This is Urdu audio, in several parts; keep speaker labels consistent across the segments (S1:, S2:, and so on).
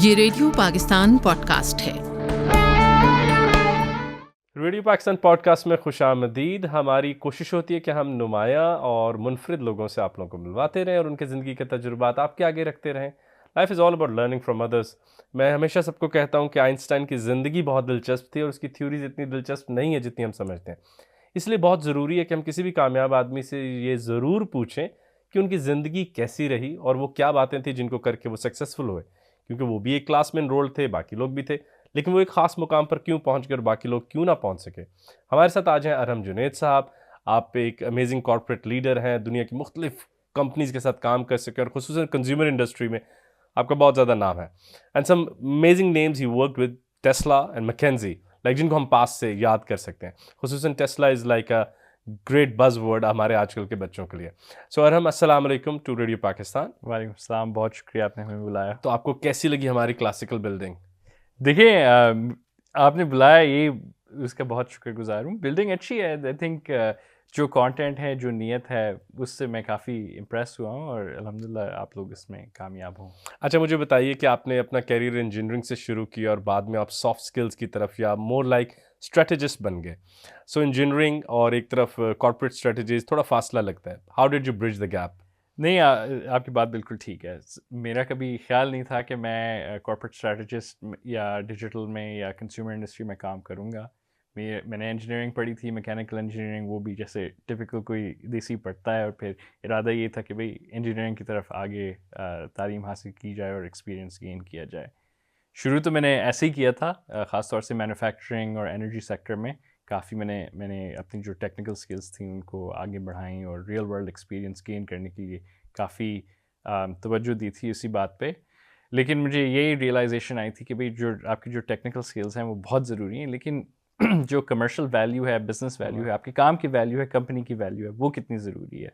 S1: یہ ریڈیو پاکستان پوڈ کاسٹ ہے۔
S2: ریڈیو پاکستان پوڈ کاسٹ میں خوش آمدید۔ ہماری کوشش ہوتی ہے کہ ہم نمایاں اور منفرد لوگوں سے آپ لوگوں کو ملواتے رہیں اور ان کے زندگی کے تجربات آپ کے آگے رکھتے رہیں۔ Life is all about learning from others. میں ہمیشہ سب کو کہتا ہوں کہ آئنسٹائن کی زندگی بہت دلچسپ تھی اور اس کی تھیوریز اتنی دلچسپ نہیں ہے جتنی ہم سمجھتے ہیں۔ اس لیے بہت ضروری ہے کہ ہم کسی بھی کامیاب آدمی سے یہ ضرور پوچھیں کہ ان کی زندگی کیسی رہی اور وہ کیا باتیں تھیں جن کو کر کے وہ سکسیزفل ہوئے، کیونکہ وہ بھی ایک کلاس میں انرول تھے، باقی لوگ بھی تھے، لیکن وہ ایک خاص مقام پر کیوں پہنچ گئے اور باقی لوگ کیوں نہ پہنچ سکے۔ ہمارے ساتھ آج ہیں ارحم جنید صاحب۔ آپ ایک امیزنگ کارپوریٹ لیڈر ہیں، دنیا کی مختلف کمپنیز کے ساتھ کام کر سکے اور خصوصاً کنزیومر انڈسٹری میں آپ کا بہت زیادہ نام ہے۔ And some amazing names he worked with Tesla and Mackenzie, like جن کو ہم پاس سے یاد کر سکتے ہیں۔ خصوصاً Tesla is like a great بز ورڈ ہمارے آج کل کے بچوں کے لیے۔ سو ارحم، السلام علیکم ٹو ریڈیو پاکستان۔
S3: وعلیکم السلام، بہت شکریہ آپ نے ہمیں بلایا۔
S2: تو آپ کو کیسی لگی ہماری کلاسیکل بلڈنگ؟
S3: دیکھیں، آپ نے بلایا، یہ اس کا بہت شکر گزار ہوں۔ بلڈنگ اچھی ہے، آئی تھنک جو کانٹینٹ ہے، جو نیت ہے، اس سے میں کافی امپریس ہوا ہوں اور الحمدللہ آپ لوگ اس میں کامیاب ہوں۔
S2: اچھا، مجھے بتائیے کہ آپ نے اپنا کیریئر انجینئرنگ سے شروع کیا اور بعد میں آپ سافٹ اسکلز کی طرف یا مور لائک اسٹریٹجسٹ بن گئے۔ سو انجینئرنگ اور ایک طرف کارپوریٹ اسٹریٹجیز تھوڑا فاصلہ لگتا ہے۔ How did you bridge the gap?
S3: نہیں، آپ کی بات بالکل ٹھیک ہے۔ میرا کبھی خیال نہیں تھا کہ میں کارپوریٹ اسٹریٹجسٹ یا ڈیجیٹل میں یا کنزیومر انڈسٹری میں کام کروں گا۔ میں نے انجینئرنگ پڑھی تھی، میکینیکل انجینئرنگ، وہ بھی جیسے ٹپیکل کوئی دیسی پڑھتا ہے، اور پھر ارادہ یہ تھا کہ بھئی انجینئرنگ کی طرف آگے تعلیم حاصل کی جائے اور ایکسپیرینس گین کیا جائے۔ شروع تو میں نے ایسے ہی کیا تھا، خاص طور سے مینوفیکچرنگ اور انرجی سیکٹر میں کافی میں نے اپنی جو ٹیکنیکل سکلز تھیں ان کو آگے بڑھائیں اور ریئل ورلڈ ایکسپیرینس گین کرنے کے لیے کافی توجہ دی تھی اسی بات پہ۔ لیکن مجھے یہی ریئلائزیشن آئی تھی کہ بھئی جو آپ کی جو ٹیکنیکل سکلز ہیں وہ بہت ضروری ہیں، لیکن جو کمرشل ویلیو ہے، بزنس ویلیو ہے، آپ کے کام کی ویلیو ہے، کمپنی کی ویلیو ہے، وہ کتنی ضروری ہے۔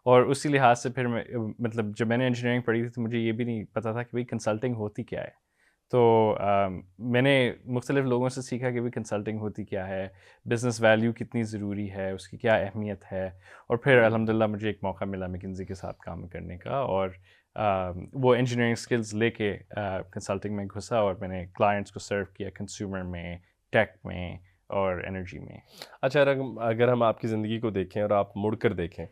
S3: اور اسی لحاظ سے پھر مطلب جب میں نے انجینئرنگ پڑھی تھی تو مجھے یہ بھی نہیں پتہ تھا کہ بھئی کنسلٹنگ ہوتی کیا ہے۔ تو میں نے مختلف لوگوں سے سیکھا کہ بھئی کنسلٹنگ ہوتی کیا ہے، بزنس ویلیو کتنی ضروری ہے، اس کی کیا اہمیت ہے، اور پھر الحمدللہ مجھے ایک موقع ملا میکنزی کے ساتھ کام کرنے کا، اور وہ انجینئرنگ سکلز لے کے کنسلٹنگ میں گھسا اور میں نے کلائنٹس کو سرو کیا کنزیومر میں، ٹیک میں اور انرجی میں۔
S2: اچھا، اگر ہم آپ کی زندگی کو دیکھیں اور آپ مڑ کر دیکھیں،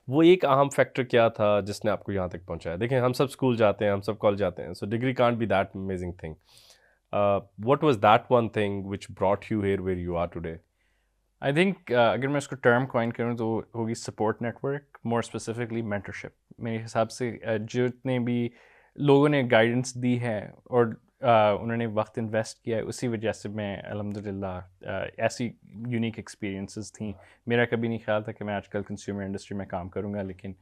S2: وہ ایک اہم فیکٹر کیا تھا جس نے آپ کو یہاں تک پہنچایا؟ دیکھیں، ہم سب اسکول جاتے ہیں، ہم سب کالج جاتے ہیں، so degree can't be that amazing thing. What was that one thing which brought you here where you are today?
S3: I think اگر میں اس کو ٹرم کوائن کروں تو ہوگی support network, more specifically mentorship. میرے حساب سے جتنے بھی لوگوں نے گائیڈنس دی ہے اور انہوں نے وقت انویسٹ کیا ہے، اسی وجہ سے میں الحمدللہ ایسی یونیک ایکسپیرینسز تھیں۔ میرا کبھی نہیں خیال تھا کہ میں آج کل کنزیومر انڈسٹری میں کام کروں گا، لیکن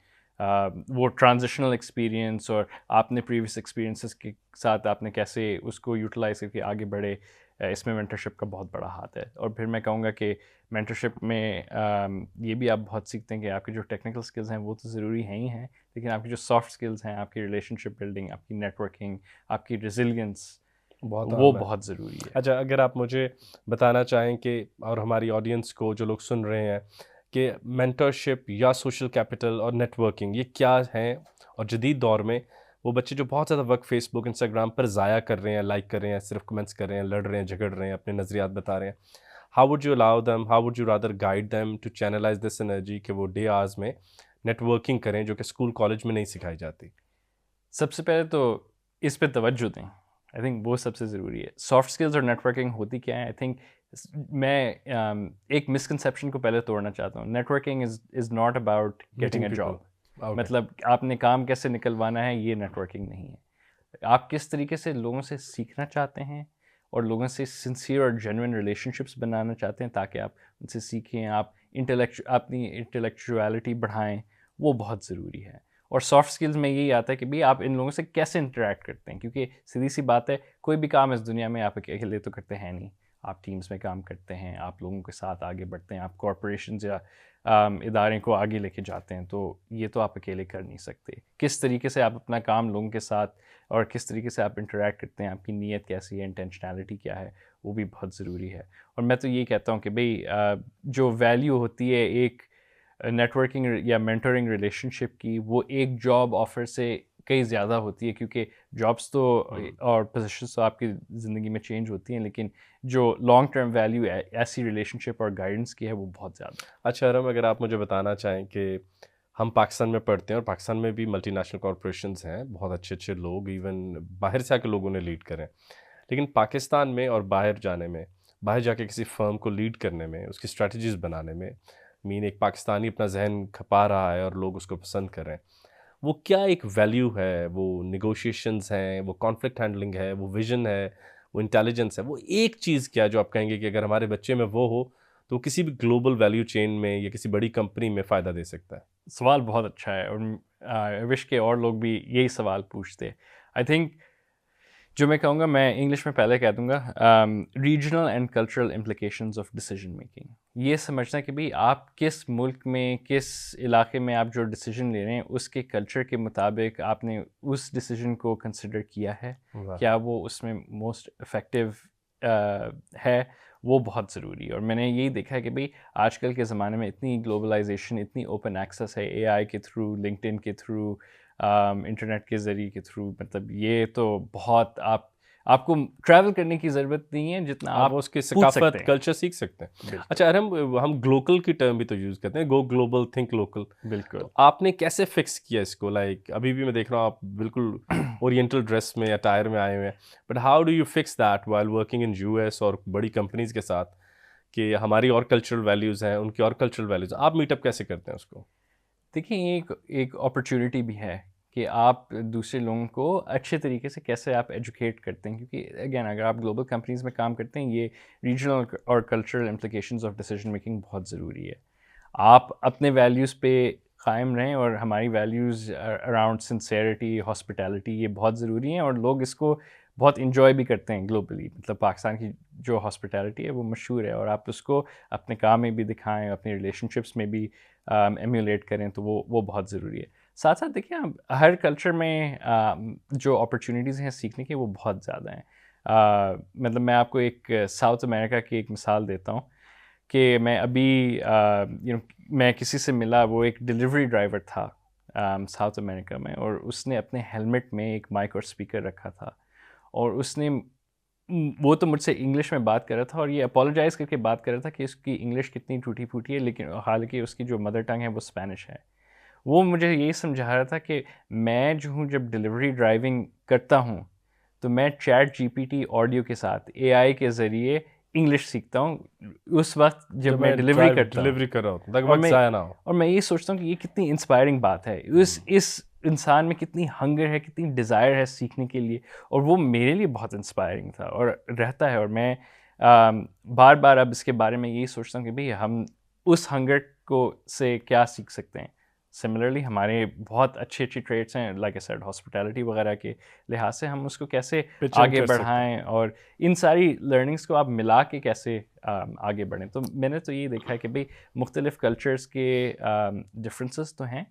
S3: وہ ٹرانزیشنل ایکسپیرینس اور آپ نے پریویس ایکسپیرینسز کے ساتھ آپ نے کیسے اس کو یوٹیلائز کر کے آگے بڑھے، اس میں مینٹرشپ کا بہت بڑا ہاتھ ہے۔ اور پھر میں کہوں گا کہ مینٹرشپ میں یہ بھی آپ بہت سیکھتے ہیں کہ آپ کے جو ٹیکنیکل سکلز ہیں وہ تو ضروری ہیں ہی ہیں، لیکن آپ کی جو سافٹ سکلز ہیں، آپ کی ریلیشن شپ بلڈنگ، آپ کی نیٹ ورکنگ، آپ کی ریزیلینس، وہ بہت ضروری ہے۔
S2: اچھا، اگر آپ مجھے بتانا چاہیں کہ، اور ہماری آڈینس کو جو لوگ سن رہے ہیں، کہ مینٹرشپ یا سوشل کیپٹل اور نیٹ ورکنگ یہ کیا ہیں، اور جدید دور میں وہ بچے جو بہت زیادہ وقت فیس بک، انسٹاگرام پر ضائع کر رہے ہیں، لائک کر رہے ہیں، صرف کمنٹس کر رہے ہیں، لڑ رہے ہیں، جھگڑ رہے ہیں، اپنے نظریات بتا رہے ہیں، how would you allow them, how would you rather guide them to channelize this energy کہ وہ ڈے آرز میں نیٹ ورکنگ کریں جو کہ اسکول کالج میں نہیں سکھائی جاتی؟
S3: سب سے پہلے تو اس پہ توجہ دیں، آئی تھنک وہ سب سے ضروری ہے۔ سافٹ اسکلز اور نیٹ ورکنگ ہوتی کیا ہے؟ آئی تھنک میں ایک مسکنسیپشن کو پہلے توڑنا چاہتا ہوں۔ Networking is not about getting a job, مطلب آپ نے کام کیسے نکلوانا ہے، یہ نیٹ ورکنگ نہیں ہے۔ آپ کس طریقے سے لوگوں سے سیکھنا چاہتے ہیں اور لوگوں سے سنسیئر اور جینوئن ریلیشن شپس بنانا چاہتے ہیں تاکہ آپ ان سے سیکھیں، آپ اپنی انٹلیکچویلٹی بڑھائیں، وہ بہت ضروری ہے۔ اور سافٹ اسکلز میں یہی آتا ہے کہ بھئی آپ ان لوگوں سے کیسے انٹریکٹ کرتے ہیں، کیونکہ سیدھی سی بات ہے، کوئی بھی کام اس دنیا میں آپ اکیلے تو کرتے ہیں نہیں، آپ ٹیمز میں کام کرتے ہیں، آپ لوگوں کے ساتھ آگے بڑھتے ہیں، آپ کارپوریشنز یا ادارے کو آگے لے کے جاتے ہیں، تو یہ تو آپ اکیلے کر نہیں سکتے۔ کس طریقے سے آپ اپنا کام لوگوں کے ساتھ اور کس طریقے سے آپ انٹریکٹ کرتے ہیں، آپ کی نیت کیسی ہے، انٹینشنالٹی کیا ہے، وہ بھی بہت ضروری ہے۔ اور میں تو یہ کہتا ہوں کہ بھئی جو ویلیو ہوتی ہے ایک نیٹ ورکنگ یا مینٹرنگ ریلیشن شپ کی، وہ ایک جاب آفر سے کئی زیادہ ہوتی ہے کیونکہ جابس تو اور پوزیشنس تو آپ کی زندگی میں چینج ہوتی ہیں، لیکن جو لانگ ٹرم ویلیو ہے ایسی ریلیشن شپ اور گائیڈنس کی ہے وہ بہت زیادہ ہے۔
S2: اچھا ارم، اگر آپ مجھے بتانا چاہیں کہ ہم پاکستان میں پڑھتے ہیں اور پاکستان میں بھی ملٹی نیشنل کارپوریشنز ہیں، بہت اچھے اچھے لوگ ایون باہر سے آ کے لوگوں نے لیڈ کریں، لیکن پاکستان میں اور باہر جانے میں، باہر جا کے کسی فرم کو لیڈ کرنے میں، اس کی اسٹریٹجیز بنانے میں، ایک پاکستانی اپنا ذہن کھپا رہا ہے اور لوگ اس کو پسند کر رہے ہیں، وہ کیا ایک ویلیو ہے، وہ نیگوشیشنز ہیں، وہ کانفلکٹ ہینڈلنگ ہے، وہ ویژن ہے، وہ انٹیلیجنس ہے، وہ ایک چیز کیا جو آپ کہیں گے کہ اگر ہمارے بچے میں وہ ہو تو کسی بھی گلوبل ویلیو چین میں یا کسی بڑی کمپنی میں فائدہ دے سکتا ہے؟
S3: سوال بہت اچھا ہے، اور وش کے اور لوگ بھی یہی سوال پوچھتے۔ آئی تھنک جو میں کہوں گا، میں انگلش میں پہلے کہہ دوں گا، regional and cultural implications of decision making. یہ سمجھنا کہ بھئی آپ کس ملک میں، کس علاقے میں آپ جو ڈیسیجن لے رہے ہیں اس کے کلچر کے مطابق آپ نے اس ڈیسیجن کو کنسیڈر کیا ہے، کیا وہ اس میں موسٹ افیکٹو ہے، وہ بہت ضروری ہے۔ اور میں نے یہی دیکھا ہے کہ بھئی آج کل کے زمانے میں اتنی گلوبلائزیشن، اتنی اوپن ایکسیس ہے، اے آئی کے تھرو، لنکڈ ان کے تھرو، انٹرنیٹ کے ذریعے کے تھرو، مطلب یہ تو بہت آپ کو ٹریول کرنے کی ضرورت نہیں ہے جتنا آپ
S2: اس کی
S3: پوچھ سکتے
S2: ثقافت،
S3: ہیں۔
S2: کلچر سیکھ سکتے ہیں۔
S3: بالکل
S2: اچھا ہم گلوکل کی ٹرم بھی تو یوز کرتے ہیں، گو گلوبل تھنک لوکل۔
S3: بالکل۔
S2: تو آپ نے کیسے فکس کیا اس کو؟ لائک ابھی بھی میں دیکھ رہا ہوں آپ بالکل اورینٹل ڈریس میں یا ٹائر میں آئے ہوئے ہیں، but how do you fix that while working in U S اور بڑی کمپنیز کے ساتھ کہ ہماری اور کلچرل ویلیوز ہیں، ان کی اور کلچرل ویلیوز، آپ میٹ اپ کیسے کرتے ہیں اس کو؟
S3: دیکھیں یہ ایک اپرچونیٹی بھی ہے کہ آپ دوسرے لوگوں کو اچھے طریقے سے کیسے آپ ایجوکیٹ کرتے ہیں، کیونکہ اگین اگر آپ گلوبل کمپنیز میں کام کرتے ہیں، یہ ریجنل اور cultural implications of decision making بہت ضروری ہے۔ آپ اپنے ویلیوز پہ قائم رہیں، اور ہماری ویلیوز اراؤنڈ سنسیئرٹی، ہاسپٹیلٹی، یہ بہت ضروری ہیں، اور لوگ اس کو بہت انجوائے بھی کرتے ہیں گلوبلی۔ مطلب پاکستان کی جو ہاسپٹیلٹی ہے وہ مشہور ہے، اور آپ اس کو اپنے کام میں بھی دکھائیں، اپنی ریلیشن شپس میں بھی ایمیولیٹ کریں، تو وہ بہت ضروری ہے۔ ساتھ ساتھ دیکھیں، ہر کلچر میں جو اپرچونیٹیز ہیں سیکھنے کی وہ بہت زیادہ ہیں۔ مطلب میں آپ کو ایک ساؤتھ امریکہ کی ایک مثال دیتا ہوں کہ میں ابھی میں کسی سے ملا، وہ ایک ڈلیوری ڈرائیور تھا ساؤتھ امریکہ میں، اور اس نے اپنے ہیلمٹ میں ایک مائک اور اسپیکر رکھا تھا، اور اس نے وہ تو مجھ سے انگلش میں بات کر رہا تھا، اور یہ اپولوجائز کر کے بات کر رہا تھا کہ اس کی انگلش کتنی ٹوٹی پھوٹی ہے، لیکن حالانکہ اس کی جو مدر ٹنگ ہے وہ اسپینش ہے۔ وہ مجھے یہی سمجھا رہا تھا کہ میں جو ہوں، جب ڈلیوری ڈرائیونگ کرتا ہوں تو میں ChatGPT audio کے ساتھ اے آئی کے ذریعے انگلش سیکھتا ہوں اس وقت جب میں ڈلیوری
S2: کر رہا ہوں،
S3: اور میں یہ سوچتا ہوں کہ یہ کتنی انسپائرنگ بات ہے، اس انسان میں کتنی ہنگر ہے، کتنی ڈیزائر ہے سیکھنے کے لیے، اور وہ میرے لیے بہت انسپائرنگ تھا اور رہتا ہے۔ اور میں بار بار اب اس کے بارے میں یہی سوچتا ہوں کہ بھئی ہم اس ہنگر کو سے کیا سیکھ سکتے ہیں۔ سملرلی ہمارے بہت اچھی ٹریٹس ہیں، لائک اے سیڈ ہاسپٹیلٹی وغیرہ کے لحاظ سے، ہم اس کو کیسے آگے بڑھائیں، اور ان ساری لرننگس کو آپ ملا کے کیسے آگے بڑھیں۔ تو میں نے تو یہ دیکھا ہے کہ بھئی مختلف کلچرز کے ڈفرینسز تو ہیں،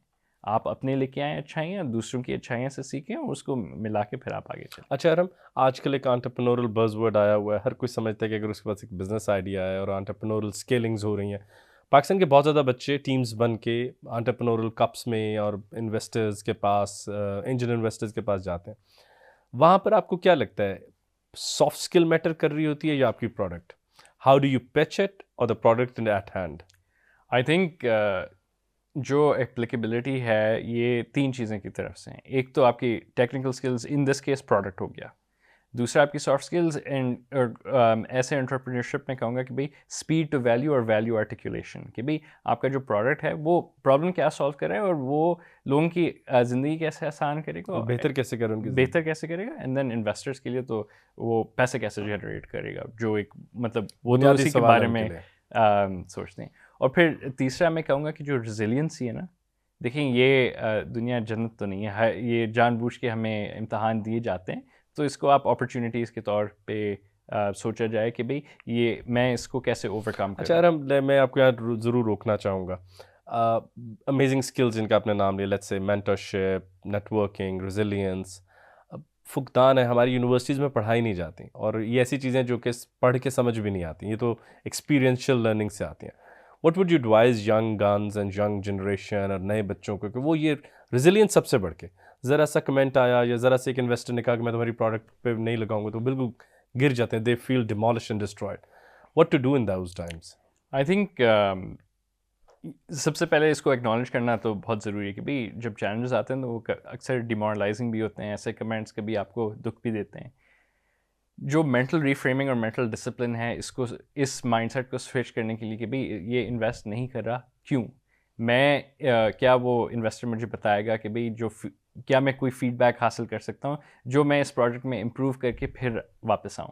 S3: آپ اپنے لے کے آئیں اچھائیاں، دوسروں کی اچھائیاں سے سیکھیں، اور اس کو ملا کے پھر آپ آگے چلیں۔
S2: اچھا ارم، آج کل ایک انٹرپرینورل بز ورڈ آیا ہوا ہے، ہر کوئی سمجھتا ہے کہ اگر اس کے پاس ایک بزنس آئیڈیا ہے اور انٹرپرینورل اسکیلنگز ہو رہی ہیں، پاکستان کے بہت زیادہ بچے ٹیمز بن کے انٹرپرینورل کپس میں اور انویسٹرز کے پاس، اینجل انویسٹرز کے پاس جاتے ہیں، وہاں پر آپ کو کیا لگتا ہے سافٹ اسکل میٹر کر رہی ہوتی ہے یا آپ کی product? How do you pitch it or the product in at hand?
S3: I think جو اپلیکیبلٹی ہے یہ تین چیزیں کی طرف سے ہیں۔ ایک تو آپ کی technical skills, in this case product ہو گیا، دوسرا آپ کی سافٹ اسکلز، اینڈ ایسے انٹرپرینورشپ میں کہوں گا کہ بھئی اسپیڈ ٹو ویلیو اور ویلیو آرٹیکولیشن، کہ بھئی آپ کا جو پروڈکٹ ہے وہ پرابلم کیا سالو کرے اور وہ لوگوں کی زندگی کیسے آسان کرے گا،
S2: بہتر کیسے کرے، ان کی
S3: بہتر کیسے کرے گا، اینڈ دین انویسٹرس کے لیے تو وہ پیسے کیسے جنریٹ کرے گا، جو ایک مطلب وہ تو اسی کے بارے میں سوچتے ہیں۔ اور پھر تیسرا میں کہوں گا کہ جو ریزیلینسی ہے نا، دیکھیں یہ دنیا جنت تو نہیں ہے، یہ جان بوجھ کے ہمیں امتحان دیے جاتے ہیں، تو اس کو آپ اپرچونیٹیز کے طور پہ سوچا جائے کہ بھئی یہ میں اس کو کیسے اوور کم کروں۔
S2: اچھا میں آپ کو یہاں ضرور روکنا چاہوں گا، امیزنگ اسکلز جن کا آپ نے نام لیا، let's say mentorship, net working, resilience, فقدان ہے، ہماری یونیورسٹیز میں پڑھائی نہیں جاتی، اور یہ ایسی چیزیں جو کہ پڑھ کے سمجھ بھی نہیں آتی، یہ تو ایکسپیرینشیل لرننگ سے آتی ہیں، what would you advise young guns and young generation اور نئے بچوں کو کہ وہ یہ ریزیلینس سب سے بڑھ کے ذرا سا کمنٹ آیا یا ذرا سے ایک انویسٹر نے کہا کہ میں تمہاری پروڈکٹ پہ نہیں لگاؤں گا تو بالکل گر جاتے ہیں, they feel demolish and destroyed. What to do in those times?
S3: I think سب سے پہلے اس کو ایکنالج کرنا تو بہت ضروری ہے کہ بھائی جب چیلنجز آتے ہیں تو وہ اکثر ڈیمورلائزنگ بھی ہوتے ہیں, ایسے کمنٹس کبھی آپ کو دکھ بھی دیتے ہیں. جو مینٹل ریفریمنگ اور مینٹل ڈسپلن ہے اس مائنڈ سیٹ کو سوئچ کرنے کے لیے کہ بھائی یہ انویسٹ نہیں کر رہا کیوں, میں کیا وہ انویسٹر مجھے بتائے گا کہ بھائی کیا میں کوئی فیڈ بیک حاصل کر سکتا ہوں جو میں اس پروجیکٹ میں امپروو کر کے پھر واپس آؤں.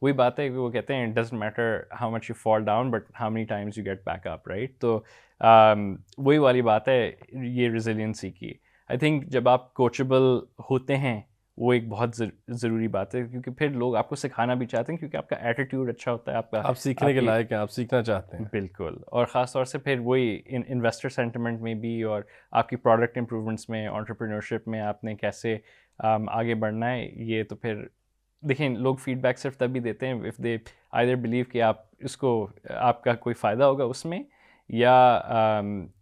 S3: وہی بات ہے کہ وہ کہتے ہیں it doesn't matter how much you fall down but how many times you get back up, right. تو وہی والی بات ہے یہ ریزیلینسی کی. آئی تھنک جب آپ کوچبل ہوتے ہیں وہ ایک بہت ضروری بات ہے, کیونکہ پھر لوگ آپ کو سکھانا بھی چاہتے ہیں کیونکہ آپ کا ایٹیٹیوڈ اچھا ہوتا ہے,
S2: آپ سیکھنے کے لائق ہیں, آپ سیکھنا چاہتے ہیں.
S3: بالکل. اور خاص طور سے پھر وہی انویسٹر سینٹیمنٹ میں بھی اور آپ کی پروڈکٹ امپروومنٹس میں, انٹرپرینورشپ میں آپ نے کیسے آگے بڑھنا ہے. یہ تو پھر دیکھیں لوگ فیڈ بیک صرف تب بھی دیتے ہیں اف دے آئدر بلیو کہ آپ اس کو آپ کا کوئی فائدہ ہوگا اس میں, یا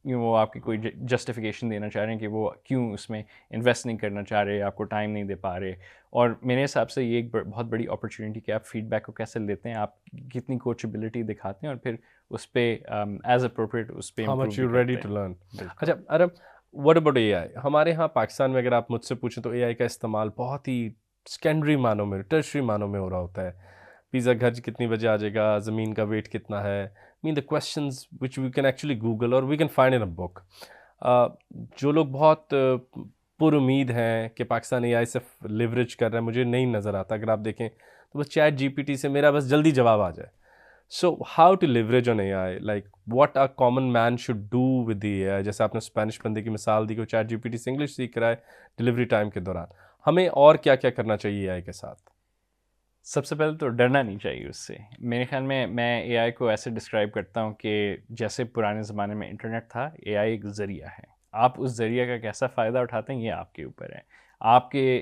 S3: وہ آپ کی کوئی جسٹیفیکیشن دینا چاہ رہے ہیں کہ وہ کیوں اس میں انویسٹ نہیں کرنا چاہ رہے, آپ کو ٹائم نہیں دے پا رہے. اور میرے حساب سے یہ ایک بہت بڑی اپرچونیٹی کہ آپ فیڈ بیک کو کیسے لیتے ہیں, آپ کتنی کوچبلٹی دکھاتے ہیں اور پھر اس پہ ایز اپروپریٹ اس پہ
S2: how much you ready to learn. اچھا um, what about AI? ہمارے یہاں پاکستان میں اگر آپ مجھ سے پوچھیں تو اے آئی کا استعمال بہت ہی سیکنڈری معنوں میں, ٹرشری معنوں میں ہو رہا ہوتا ہے. پیزا گھر کتنی بجے آ جائے گا, زمین کا ویٹ کتنا ہے, main the questions which we can actually Google or we can find in اے بک. جو لوگ بہت پر امید ہیں کہ پاکستان اے آئی سے لیوریج کر رہے ہیں, مجھے نہیں نظر آتا. اگر آپ دیکھیں تو بس چیٹ جی پی ٹی سے میرا بس جلدی جواب آ جائے. So how to leverage on A I, like what a common man should do with the A I. جیسے آپ نے اسپینش بندے کی مثال دی کہ وہ چیٹ جی پی ٹی سے انگلش سیکھ رہا ہے ڈلیوری ٹائم کے دوران, ہمیں اور کیا کیا کرنا چاہیے اے آئی کے ساتھ؟
S3: سب سے پہلے تو ڈرنا نہیں چاہیے اس سے. میرے خیال میں اے آئی کو ایسے ڈسکرائب کرتا ہوں کہ جیسے پرانے زمانے میں انٹرنیٹ تھا, اے آئی ایک ذریعہ ہے. آپ اس ذریعہ کا کیسا فائدہ اٹھاتے ہیں یہ آپ کے اوپر ہے. آپ کے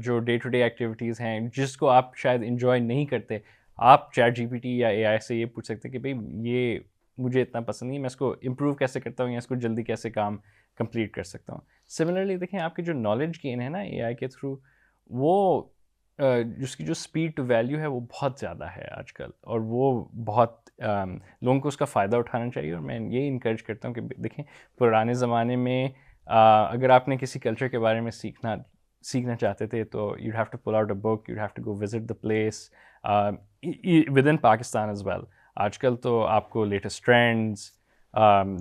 S3: جو ڈے ٹو ڈے ایکٹیویٹیز ہیں جس کو آپ شاید انجوائے نہیں کرتے, آپ چیٹ جی پی ٹی یا اے آئی سے یہ پوچھ سکتے ہیں کہ بھائی یہ مجھے اتنا پسند نہیں, میں اس کو امپروو کیسے کرتا ہوں یا اس کو جلدی کیسے کام کمپلیٹ کر سکتا ہوں. سملرلی دیکھیں آپ کی جو نالج گین ہے نا اے آئی کے تھرو, وہ جس کی جو اسپیڈ ٹو ویلیو ہے وہ بہت زیادہ ہے آج کل, اور وہ بہت لوگوں کو اس کا فائدہ اٹھانا چاہیے. اور میں یہ انکریج کرتا ہوں کہ دیکھیں پرانے زمانے میں اگر آپ نے کسی کلچر کے بارے میں سیکھنا چاہتے تھے تو you have to pull out a book, you have to go visit the place with in Pakistan as well. آج کل تو آپ کو لیٹسٹ ٹرینڈز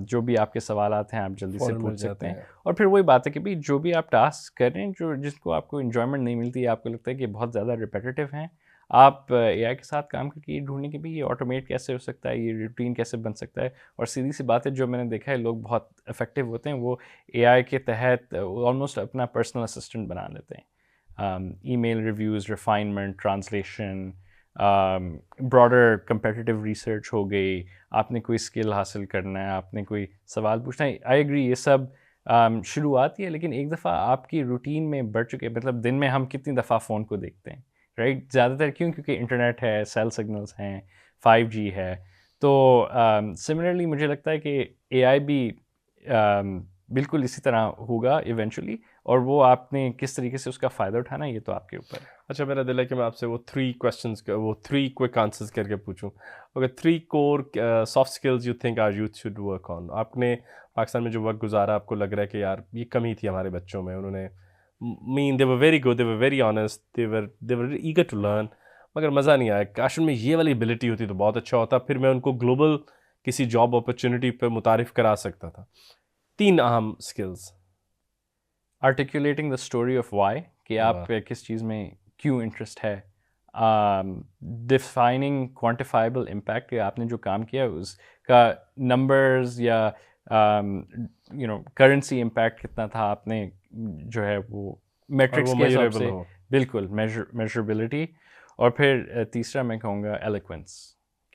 S3: جو بھی آپ کے سوالات ہیں آپ جلدی سے پوچھ سکتے ہیں. اور پھر وہی بات ہے کہ بھائی جو بھی آپ ٹاسک کر رہے ہیں جس کو آپ کو انجوائمنٹ نہیں ملتی, آپ کو لگتا ہے کہ بہت زیادہ ریپیٹیو ہیں, آپ اے آئی کے ساتھ کام کر کے یہ ڈھونڈیں کہ بھائی یہ آٹومیٹ کیسے ہو سکتا ہے, یہ روٹین کیسے بن سکتا ہے. اور سیدھی سی بات ہے جو میں نے دیکھا ہے لوگ بہت افیکٹو ہوتے ہیں, وہ اے آئی کے تحت آلموسٹ اپنا پرسنل اسسٹنٹ بنا لیتے ہیں. Email reviews, refinement, translation, broader competitive research ہو گئی, آپ نے کوئی اسکل حاصل کرنا ہے, آپ نے کوئی سوال پوچھنا ہے. آئی ایگری یہ سب شروعات ہی ہے, لیکن ایک دفعہ آپ کی روٹین میں بڑھ چکے, مطلب دن میں ہم کتنی دفعہ فون کو دیکھتے ہیں, رائٹ, زیادہ تر کیوں, کیونکہ انٹرنیٹ ہے, سیل سگنلس ہیں, 5G ہے. تو سملرلی مجھے لگتا ہے کہ اے آئی بھی بالکل اسی طرح ہوگا ایونچولی, اور وہ آپ نے کس طریقے سے اس کا فائدہ اٹھانا ہے یہ تو آپ کے اوپر ہے.
S2: اچھا, میرا دل ہے کہ میں آپ سے وہ 3 کویشچنس وہ 3 کوئک آنسرز کر کے پوچھوں. Okay, 3 core soft skills you think are youth should work on. آپ نے پاکستان میں جو وقت گزارا, آپ کو لگ رہا ہے کہ یار یہ کمی تھی ہمارے بچوں میں, انہوں نے they were very good, they were very honest, they were eager to learn, مگر مزہ نہیں آیا. کاش میں یہ والی ایبلٹی ہوتی تو بہت اچھا ہوتا, پھر میں ان کو گلوبل کسی جاب اپرچونیٹی پہ متعارف کرا سکتا تھا. 3 اہم skills.
S3: Articulating the story of why, کہ آپ کس چیز میں کیوں انٹرسٹ ہے. ڈیفائننگ کوانٹیفائبل امپیکٹ, کہ آپ نے جو کام کیا اس کا نمبرز یا کرنسی امپیکٹ کتنا تھا, آپ نے جو ہے وہ میٹرکس کے حساب سے بالکل میجربلٹی. اور پھر تیسرا میں کہوں گا ایلیکوینس,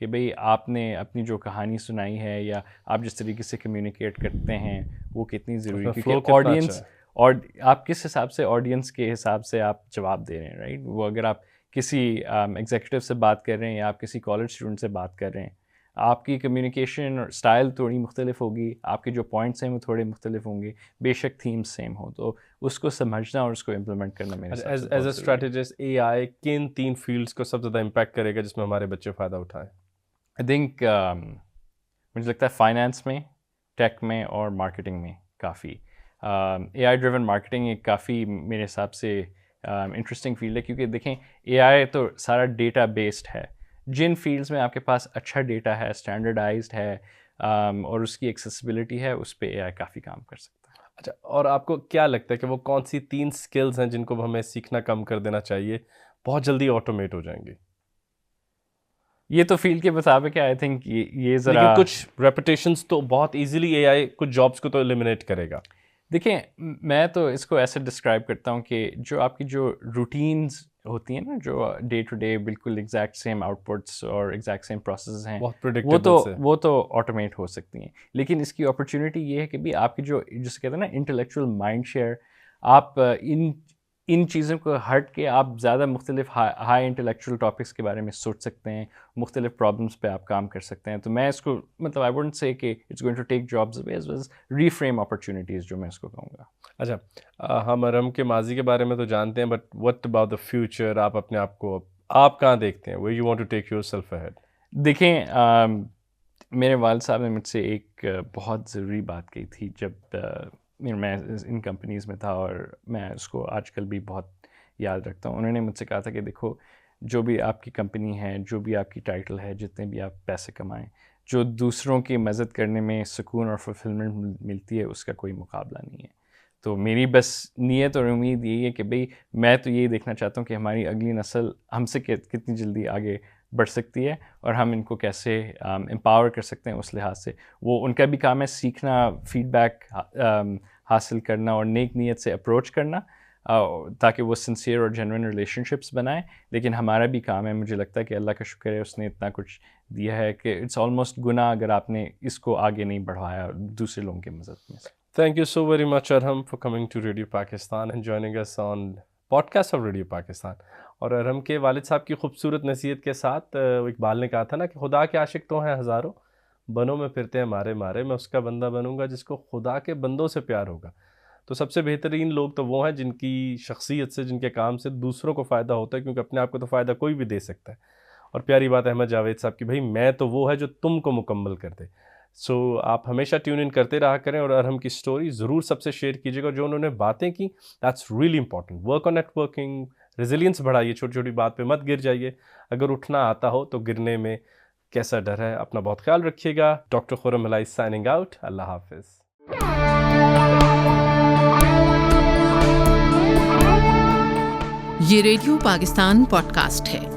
S3: کہ بھئی آپ نے اپنی جو کہانی سنائی ہے یا آپ جس طریقے سے کمیونیکیٹ کرتے ہیں وہ کتنی ضروری ہے, کیونکہ آڈینس اور آپ کس حساب سے آڈینس کے حساب سے آپ جواب دے رہے ہیں, رائٹ. وہ اگر آپ کسی ایگزیکٹو سے بات کر رہے ہیں یا آپ کسی کالج اسٹوڈنٹ سے بات کر رہے ہیں, آپ کی کمیونیکیشن اور اسٹائل تھوڑی مختلف ہوگی, آپ کے جو پوائنٹس ہیں وہ تھوڑے مختلف ہوں گے, بے شک تھیمز سیم ہو, تو اس کو سمجھنا اور اس کو امپلیمنٹ کرنا میرے حساب سے
S2: ایز اے اسٹریٹجسٹ اے آئی کن 3 فیلڈس کو سب سے زیادہ امپیکٹ کرے گا جس میں ہمارے بچے فائدہ اٹھائیں؟
S3: آئی تھنک مجھے لگتا ہے فائنانس میں, ٹیک میں اور مارکیٹنگ میں کافی. اے آئی ڈریون مارکیٹنگ ایک کافی میرے حساب سے انٹرسٹنگ فیلڈ ہے, کیونکہ دیکھیں اے آئی تو سارا ڈیٹا بیسڈ ہے. جن فیلڈس میں آپ کے پاس اچھا ڈیٹا ہے, اسٹینڈرڈائزڈ ہے اور اس کی ایکسیسیبلٹی ہے, اس پہ اے آئی کافی کام کر سکتا ہے.
S2: اچھا, اور آپ کو کیا لگتا ہے کہ وہ کون سی 3 سکلز ہیں جن کو ہمیں سیکھنا کم کر دینا چاہیے, بہت جلدی آٹومیٹ ہو جائیں گے؟
S3: یہ تو فیلڈ کے مطابق ہے. آئی تھنک یہ ذرا,
S2: لیکن کچھ ریپوٹیشنز تو بہت ایزیلی اے آئی کچھ جابس کو تو ایلیمنیٹ کرے گا.
S3: دیکھیں میں تو اس کو ایسے ڈسکرائب کرتا ہوں کہ جو آپ کی جو روٹینز ہوتی ہیں نا, جو ڈے ٹو ڈے بالکل ایگزیکٹ سیم آؤٹ پٹس اور ایگزیکٹ سیم پروسیسز ہیں, وہ تو آٹومیٹ ہو سکتی ہیں. لیکن اس کی اپرچونیٹی یہ ہے کہ بھی آپ کی جو جسے کہتے ہیں نا انٹلیکچوئل مائنڈ شیئر, آپ ان چیزوں کو ہٹ کے آپ زیادہ مختلف ہائی انٹلیکچوئل ٹاپکس کے بارے میں سوچ سکتے ہیں, مختلف پرابلمس پہ آپ کام کر سکتے ہیں. تو میں اس کو مطلب آئی ووڈنٹ سے کہ it's going to take jobs away as well as reframe opportunities, جو میں اس کو کہوں گا.
S2: اچھا, ہم ارم کے ماضی کے بارے میں تو جانتے ہیں, but what about the future? آپ اپنے آپ کو آپ کہاں دیکھتے ہیں؟ Where you want to take yourself ahead?
S3: دیکھیں میرے والد صاحب نے مجھ سے ایک بہت ضروری بات کہی تھی جب میں ان کمپنیز میں تھا, اور میں اس کو آج کل بھی بہت یاد رکھتا ہوں. انہوں نے مجھ سے کہا تھا کہ دیکھو, جو بھی آپ کی کمپنی ہے, جو بھی آپ کی ٹائٹل ہے, جتنے بھی آپ پیسے کمائیں, جو دوسروں کی مدد کرنے میں سکون اور فلفلمنٹ ملتی ہے, اس کا کوئی مقابلہ نہیں ہے. تو میری بس نیت اور امید یہی ہے کہ بھئی میں تو یہی دیکھنا چاہتا ہوں کہ ہماری اگلی نسل ہم سے کتنی جلدی آگے بڑھ سکتی ہے, اور ہم ان کو کیسے امپاور کر سکتے ہیں. اس لحاظ سے وہ ان کا بھی کام ہے سیکھنا, فیڈ بیک حاصل کرنا اور نیک نیت سے اپروچ کرنا, تاکہ وہ سنسیئر اور جینوئن ریلیشن شپس بنائیں. لیکن ہمارا بھی کام ہے, مجھے لگتا ہے کہ اللہ کا شکر ہے اس نے اتنا کچھ دیا ہے کہ اٹس آلموسٹ گناہ اگر آپ نے اس کو آگے نہیں بڑھایا دوسرے لوگوں کی مدد میں.
S2: Thank you so very much, Arham, for coming to Radio Pakistan and joining us on podcast of Radio Pakistan. اور ارہم کے والد صاحب کی خوبصورت نصیحت کے ساتھ اقبال نے کہا تھا نا کہ خدا کے عاشق تو ہیں ہزاروں, بنوں میں پھرتے ہیں مارے مارے, میں اس کا بندہ بنوں گا جس کو خدا کے بندوں سے پیار ہوگا. تو سب سے بہترین لوگ تو وہ ہیں جن کی شخصیت سے, جن کے کام سے دوسروں کو فائدہ ہوتا ہے, کیونکہ اپنے آپ کو تو فائدہ کوئی بھی دے سکتا ہے. اور پیاری بات احمد جاوید صاحب کی, بھائی میں تو وہ ہے جو تم کو مکمل کر دے. سو آپ ہمیشہ ٹیون ان کرتے رہا کریں, اور ارہم کی سٹوری ضرور سب سے شیئر کیجیے گا. جو انہوں نے باتیں کی, that's really important. Work on networking, resilience بڑھائیے, چھوٹی چھوٹی بات پہ مت گر جائیے. اگر اٹھنا آتا ہو تو گرنے میں کیسا ڈر ہے. اپنا بہت خیال رکھیے گا. ڈاکٹر خرم ملائی سائننگ آؤٹ. اللہ حافظ.
S1: یہ ریڈیو پاکستان پوڈ کاسٹ ہے.